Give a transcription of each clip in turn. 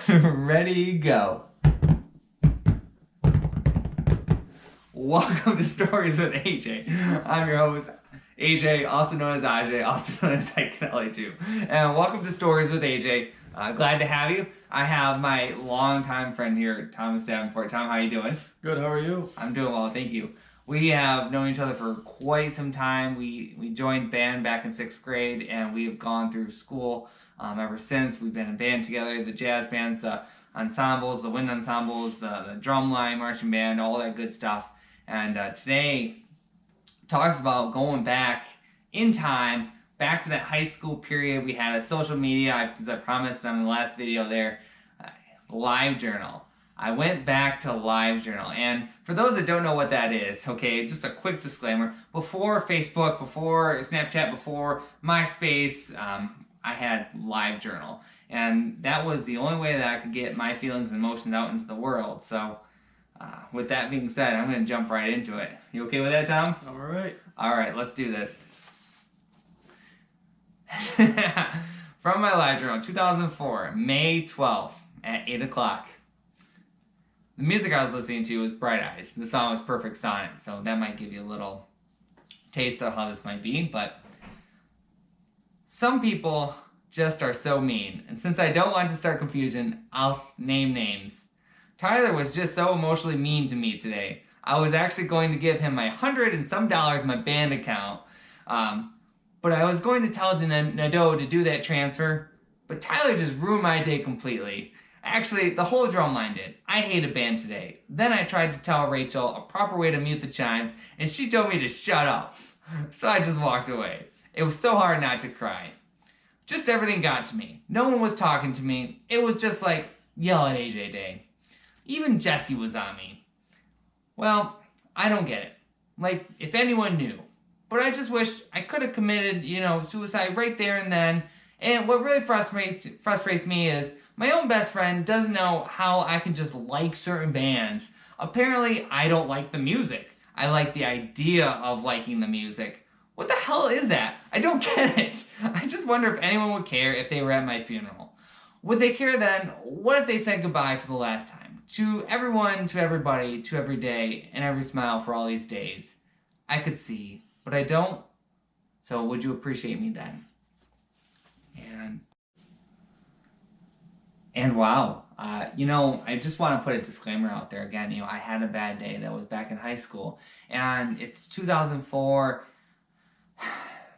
Ready, go. Welcome to Stories with AJ. I'm your host, AJ, also known as Aj, also known as I Can Only Do. And welcome to Stories with AJ. Glad to have you. I have my longtime friend here, Thomas Davenport. Tom, how you doing? Good, how are you? I'm doing well, thank you. We have known each other for quite some time. We joined band back in 6th grade, and we have gone through school ever since. We've been in band together, the jazz bands, the ensembles, the wind ensembles, the drumline, marching band, all that good stuff. And today talks about going back in time, back to that high school period. We had a social media, as I promised on the last video there, live journal. I went back to LiveJournal, and for those that don't know what that is, okay, just a quick disclaimer. Before Facebook, before Snapchat, before MySpace, I had LiveJournal, and that was the only way that I could get my feelings and emotions out into the world. So, with that being said, I'm going to jump right into it. You okay with that, Tom? I'm alright. All right, let's do this. From my LiveJournal, 2004, May 12th at 8 o'clock. The music I was listening to was Bright Eyes. The song was Perfect Sonnet, so that might give you a little taste of how this might be, but some people just are so mean, and since I don't want to start confusion, I'll name names. Tyler was just so emotionally mean to me today. I was actually going to give him my $100 and some in my band account, but I was going to tell Nadeau to do that transfer, but Tyler just ruined my day completely. Actually, the whole drumline did. I hate a band today. Then I tried to tell Rachel a proper way to mute the chimes, and she told me to shut up. So I just walked away. It was so hard not to cry. Just everything got to me. No one was talking to me. It was just like yell at AJ Day. Even Jesse was on me. Well, I don't get it. Like, if anyone knew. But I just wish I could have committed, suicide right there and then. And what really frustrates me is my own best friend doesn't know how I can just like certain bands. Apparently, I don't like the music. I like the idea of liking the music. What the hell is that? I don't get it. I just wonder if anyone would care if they were at my funeral. Would they care then? What if they said goodbye for the last time? To everyone, to everybody, to every day, and every smile for all these days. I could see, but I don't. So would you appreciate me then? And wow, I just want to put a disclaimer out there again. I had a bad day. That was back in high school, and it's 2004,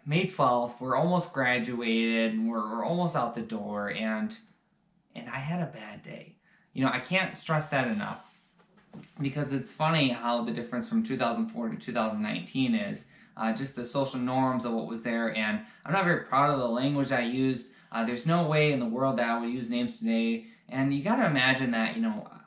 May 12th. We're almost graduated. We're almost out the door, and I had a bad day. I can't stress that enough because it's funny how the difference from 2004 to 2019 is. Just the social norms of what was there, and I'm not very proud of the language I used. There's no way in the world that I would use names today, and you gotta imagine that,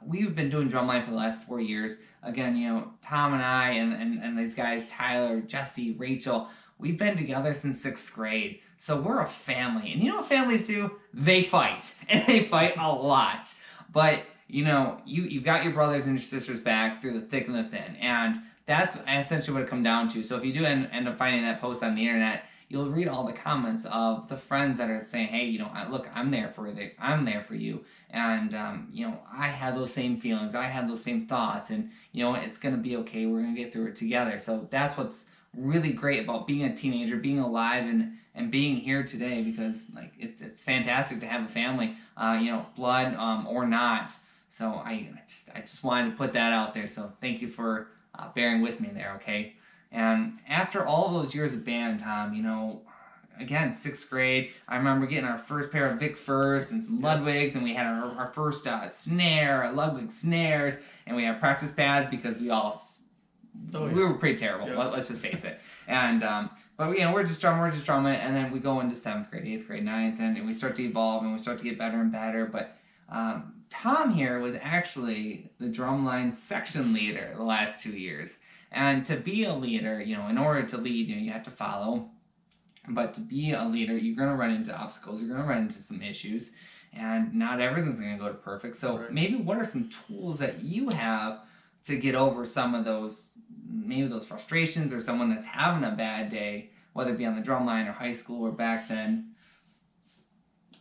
we've been doing drumline for the last 4 years. Again, Tom and I and these guys, Tyler, Jesse, Rachel, we've been together since 6th grade, so we're a family. And you know what families do? They fight, and they fight a lot. But, you've got your brothers and your sisters back through the thick and the thin, and that's essentially what it comes down to. So if you do end up finding that post on the internet, you'll read all the comments of the friends that are saying, hey, look, I'm there for you. And, I have those same feelings. I have those same thoughts. And, it's going to be okay. We're going to get through it together. So that's what's really great about being a teenager, being alive, and being here today, because, like, it's fantastic to have a family, blood or not. So I just wanted to put that out there. So thank you for bearing with me there, okay? And after all those years of band, Tom, again, 6th grade, I remember getting our first pair of Vic First and some Ludwigs, and we had our first snare, Ludwig snares, and we had practice pads because we were pretty terrible. Yeah. Let's just face it. And but we're just drumming, and then we go into 7th grade, 8th grade, 9th, and we start to evolve, and we start to get better and better. But Tom here was actually the drumline section leader the last 2 years. And to be a leader, in order to lead, you have to follow. But to be a leader, you're going to run into obstacles. You're going to run into some issues. And not everything's going to go to perfect. So maybe what are some tools that you have to get over some of those, maybe those frustrations, or someone that's having a bad day, whether it be on the drum line or high school or back then?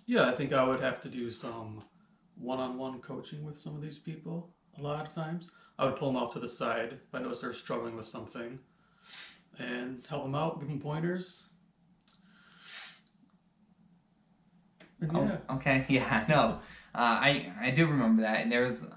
Yeah, I think I would have to do some one-on-one coaching with some of these people. A lot of times, I would pull them off to the side if I noticed they're struggling with something, and help them out, give them pointers. And yeah, Okay, yeah, no, I do remember that. And there was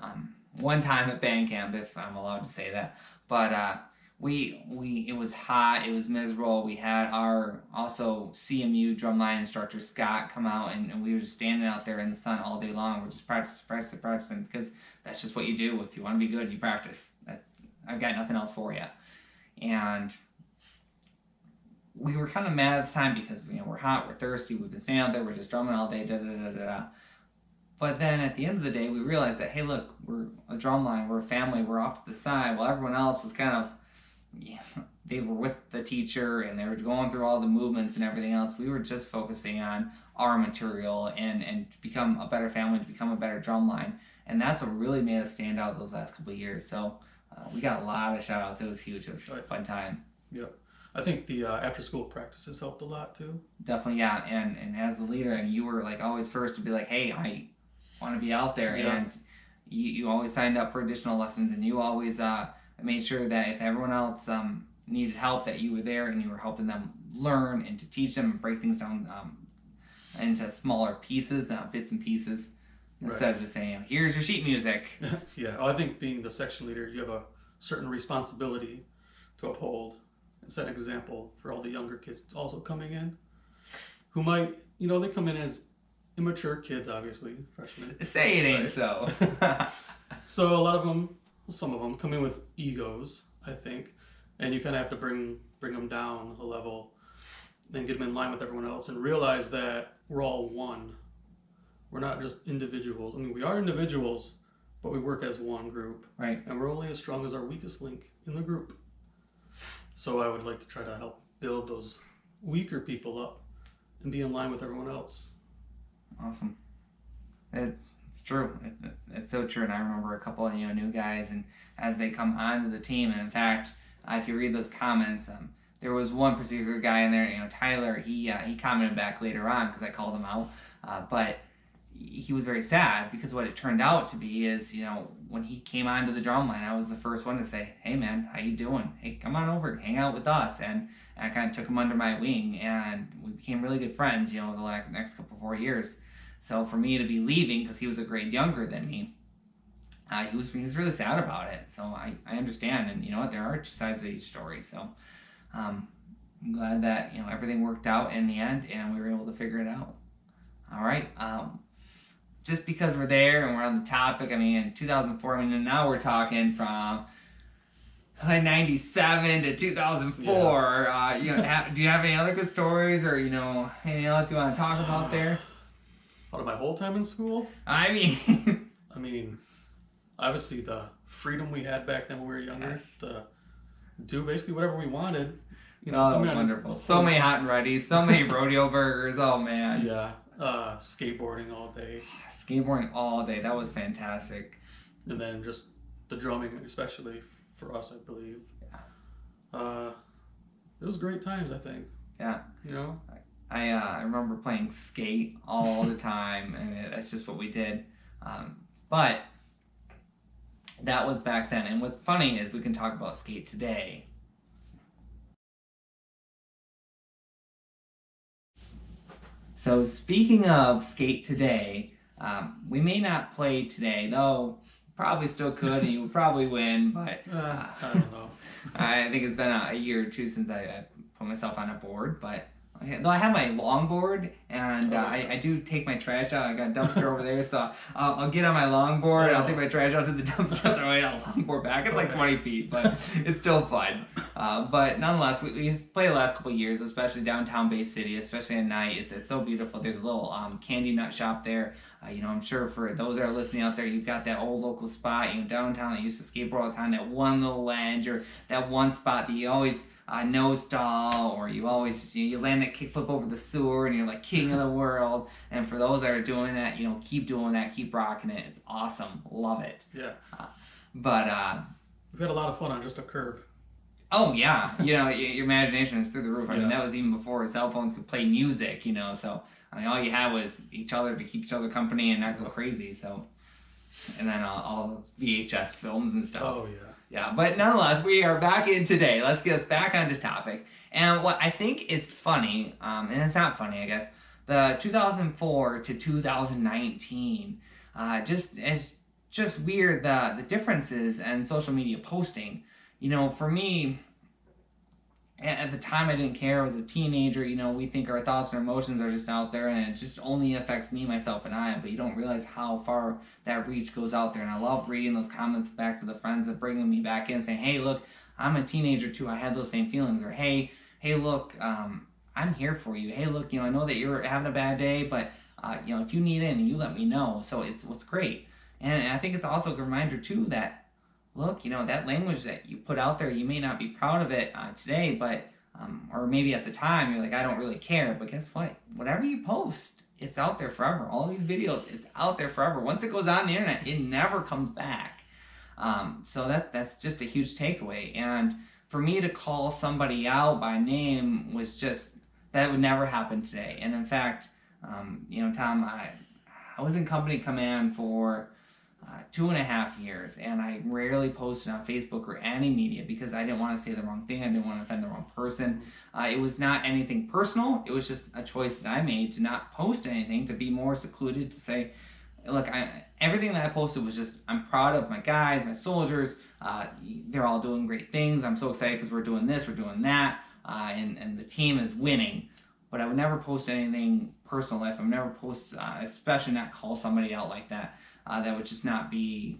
one time at band camp, if I'm allowed to say that, but we it was hot, it was miserable. We had our also CMU drumline instructor Scott come out, and we were just standing out there in the sun all day long. We're just practicing because that's just what you do. If you want to be good, you practice. I've got nothing else for you, and we were kind of mad at the time because we're hot, we're thirsty, we've been standing out there, we're just drumming all day, da da da da da. But then at the end of the day, we realized that hey, look, we're a drum line, we're a family, we're off to the side. Well, everyone else was kind of, yeah, they were with the teacher and they were going through all the movements and everything else. We were just focusing on our material and to become a better family, to become a better drum line, and that's what really made us stand out those last couple of years. So we got a lot of shout outs. It was huge. It was a fun time. Yep. I think the after-school practices helped a lot too. Definitely, yeah. And as the leader, and you were like always first to be like, hey, I want to be out there, Yeah. and you always signed up for additional lessons, and you always made sure that if everyone else needed help, that you were there and you were helping them learn and to teach them and break things down into smaller pieces, bits and pieces, instead of just saying, here's your sheet music. Yeah, I think being the section leader, you have a certain responsibility to uphold and set an example for all the younger kids also coming in, who might, they come in as immature kids, obviously, freshmen. Say it ain't so. So a lot of them, some of them come in with egos, I think, and you kind of have to bring them down a level and get them in line with everyone else and realize that we're all one. We're not just individuals. I mean, we are individuals, but we work as one group. Right. And we're only as strong as our weakest link in the group. So I would like to try to help build those weaker people up and be in line with everyone else. Awesome. It's true. It's so true. And I remember a couple of new guys, and as they come onto the team, and in fact, if you read those comments, there was one particular guy in there, Tyler. He commented back later on because I called him out, but he was very sad because what it turned out to be is, when he came onto the drum line, I was the first one to say, hey man, how you doing? Hey, come on over, hang out with us. And I kind of took him under my wing, and we became really good friends, the next couple 4 years. So for me to be leaving, because he was a grade younger than me, he was really sad about it. So I understand, and there are two sides of each story. So I'm glad that everything worked out in the end, and we were able to figure it out. All right. Just because we're there and we're on the topic, in 2004, and now we're talking from 97 to 2004. Yeah. Do you have any other good stories, or anything else you want to talk about there? Out of my whole time in school? I mean, obviously the freedom we had back then when we were younger, yes, to do basically whatever we wanted. That was wonderful. So many hot and ready, so many rodeo burgers. Oh man. Yeah. Skateboarding all day. Skateboarding all day. That was fantastic. And then just the drumming, especially for us, I believe. Yeah. It was great times, I think. Yeah. I remember playing skate all the time, and that's just what we did. But that was back then. And what's funny is we can talk about skate today. So speaking of skate today, we may not play today, though probably still could, and you would probably win, but I don't know. I think it's been a year or two since I put myself on a board, but though I have my longboard, and I do take my trash out. I got a dumpster over there, so I'll get on my longboard, I'll take my trash out to the dumpster, throw my longboard back. It's like 20 feet, but it's still fun. But nonetheless, we played the last couple of years, especially downtown Bay City, especially at night. It's so beautiful. There's a little candy nut shop there. I'm sure for those that are listening out there, you've got that old local spot, downtown that used to skateboard all the time, that one little ledge, or that one spot that you always no stall, or you always you land that kickflip over the sewer and you're like king of the world. And for those that are doing that, keep doing that, keep rocking it. It's awesome. Love it. Yeah. But we've had a lot of fun on just a curb. Oh yeah, your imagination is through the roof. I mean, Yeah. that was even before cell phones could play music, so all you had was each other to keep each other company and not go crazy. So and then all those VHS films and stuff. Oh, yeah. Yeah, but nonetheless, we are back in today. Let's get us back onto topic. And what I think is funny, and it's not funny, I guess, the 2004 to 2019, just weird the differences in social media posting. For me, at the time I didn't care. I was a teenager. We think our thoughts and our emotions are just out there, and it just only affects me, myself, and I. But you don't realize how far that reach goes out there. And I love reading those comments back to the friends that bringing me back in, saying, "Hey, look, I'm a teenager too. I had those same feelings." Or, "Hey, look, I'm here for you. Hey, look, I know that you're having a bad day, but if you need anything, you let me know." So it's what's great, and I think it's also a good reminder too that, look, that language that you put out there, you may not be proud of it today, but or maybe at the time you're like, I don't really care. But guess what? Whatever you post, it's out there forever. All these videos, it's out there forever. Once it goes on the internet, it never comes back. So that's just a huge takeaway. And for me to call somebody out by name was just, that would never happen today. And in fact, Tom, I was in company command for 2.5 years, and I rarely posted on Facebook or any media because I didn't want to say the wrong thing. I didn't want to offend the wrong person. It was not anything personal. It was just a choice that I made to not post anything, to be more secluded, to say, look, everything that I posted was just, I'm proud of my guys, my soldiers. They're all doing great things. I'm so excited because we're doing this, we're doing that, and the team is winning. But I would never post anything personal life. I would never post, especially not call somebody out like that. That would just not be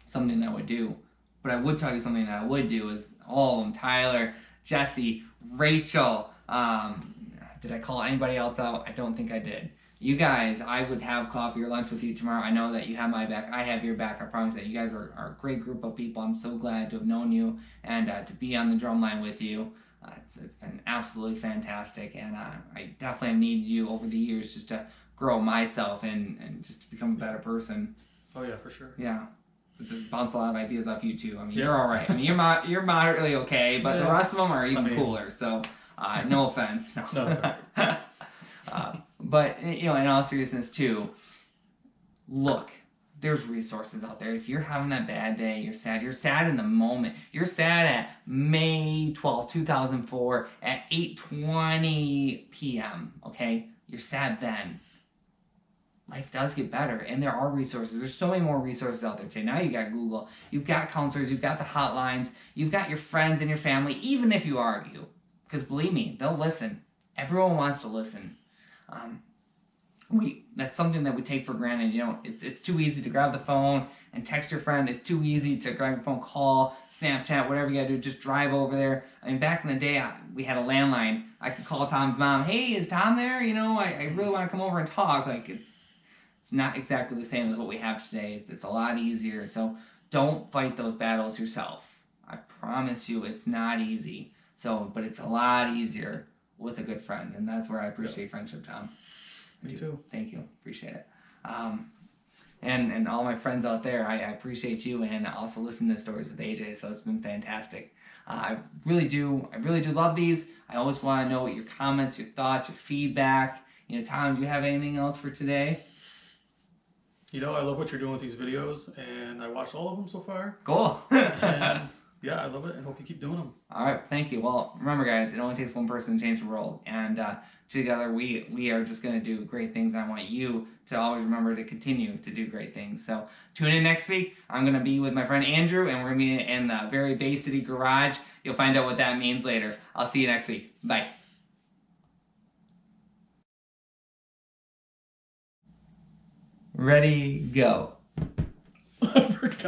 something that I would do. But I would tell you something that I would do is all of them: Tyler, Jesse, Rachel. Did I call anybody else out? I don't think I did. You guys, I would have coffee or lunch with you tomorrow. I know that you have my back. I have your back. I promise that. You guys are a great group of people. I'm so glad to have known you and to be on the drum line with you. It's been absolutely fantastic, and I definitely have needed you over the years just to grow myself and just to become a better person. Oh, yeah, for sure. Yeah. Just bounce a lot of ideas off you too. I mean, you're all right. I mean, you're moderately okay, but the rest of them are even cooler. So, no offense. No, it's all right. But in all seriousness too, look, there's resources out there. If you're having that bad day, you're sad in the moment. You're sad at May 12th, 2004 at 8:20 p.m., okay? You're sad then. Life does get better, and there are resources. There's so many more resources out there today. Now you got Google, you've got counselors, you've got the hotlines, you've got your friends and your family, even if you argue. Because believe me, they'll listen. Everyone wants to listen. That's something that we take for granted. It's too easy to grab the phone and text your friend. It's too easy to grab your phone, call, Snapchat, whatever you gotta do, just drive over there. I mean, back in the day, we had a landline. I could call Tom's mom. Hey, is Tom there? I really want to come over and talk. It's not exactly the same as what we have today. It's a lot easier. So don't fight those battles yourself. I promise you, it's not easy. But it's a lot easier with a good friend, and that's where I appreciate friendship, Tom. Me too. Thank you. Appreciate it. And all my friends out there, I appreciate you, and also listen to Stories with AJ. So it's been fantastic. I really do love these. I always want to know what your comments, your thoughts, your feedback. Tom, do you have anything else for today? I love what you're doing with these videos, and I watched all of them so far. Cool. And yeah, I love it, and hope you keep doing them. All right, thank you. Well, remember, guys, it only takes one person to change the world, and together we are just going to do great things. I want you to always remember to continue to do great things. So tune in next week. I'm going to be with my friend Andrew, and we're going to be in the very Bay City garage. You'll find out what that means later. I'll see you next week. Bye. Ready, go. I forgot.